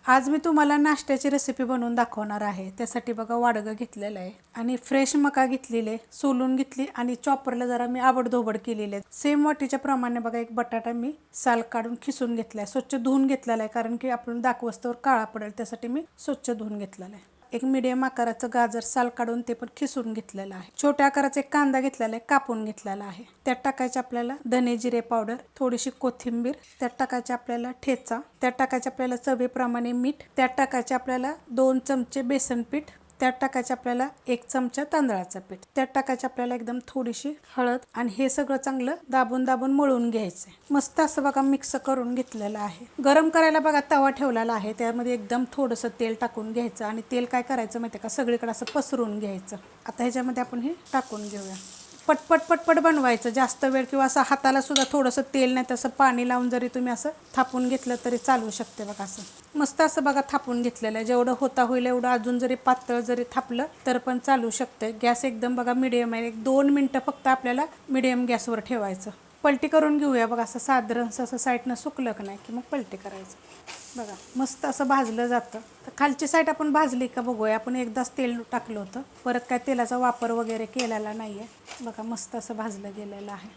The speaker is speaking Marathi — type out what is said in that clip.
आज मी तुम्हाला नाश्त्याची रेसिपी बनवून दाखवणार आहे। त्यासाठी बघा वाडगं घेतलेलं आहे आणि फ्रेश मका घेतलेले, सोलून घेतली आणि चॉपरला जरा मी आबडधोबड केलेले। सेम वाटीच्या प्रमाणे बघा एक बटाटा मी साल काढून खिसून घेतलाय, स्वच्छ धुवून घेतलेला आहे कारण की आपण दाखवस्तवर काळा पडेल त्यासाठी मी स्वच्छ धुवून घेतलेला आहे। एक मीडियम आकाराचं गाजर साल काढून ते पण खिसून घेतलेलं आहे। छोट्या आकाराचा एक कांदा घेतलेला आहे, कापून घेतलेला आहे। त्यात टाकायचे आपल्याला धने जिरे पावडर, थोडीशी कोथिंबीर, त्यात टाकायचे आपल्याला ठेचा, त्यात टाकायचे आपल्याला चवीप्रमाणे मीठ, त्यात टाकायचे आपल्याला 2 चमचे बेसन पीठ, त्यात टाकायचे आपल्याला 1 चमचा तांदळाचं पीठ, त्यात टाकायचे आपल्याला एकदम थोडीशी हळद आणि हे सगळं चांगलं दाबून दाबून मळून घ्यायचं। मस्त असं बघा मिक्स करून घेतलेलं आहे। गरम करायला बघा तवा ठेवलेला आहे, त्यामध्ये एकदम थोडंसं तेल टाकून घ्यायचं आणि तेल काय करायचं माहिती का, सगळीकडे असं पसरून घ्यायचं। आता ह्याच्यामध्ये आपण हे टाकून घेऊया। पटपट पटपट बनवायचं, जास्त वेळ किंवा असं हाताला सुद्धा थोडंसं तेल नाही तसं पाणी लावून जरी तुम्ही असं थापून घेतलं तरी चालू शकते बघा। असं मस्त असं बघा थापून घेतलेलं आहे। जेवढं होता होईल एवढं अजून जरी पातळ जरी थापलं तर पण चालू शकते। गॅस एकदम बघा मीडियम आहे, 1-2 मिनटं फक्त आपल्याला मीडियम गॅसवर ठेवायचं। पलटी करून घेऊया बघा, असं साधारण असं साईडनं सुकलं की नाही की मग पलटी करायचं। बघा मस्त असं भाजलं जातं। तर खालची साईड आपण भाजली का बघूया। आपण एकदाच तेल टाकलं होतं, परत काय तेलाचा वापर वगैरे केलेला नाही आहे। बघा मस्त असं भाजलं गेलेलं आहे।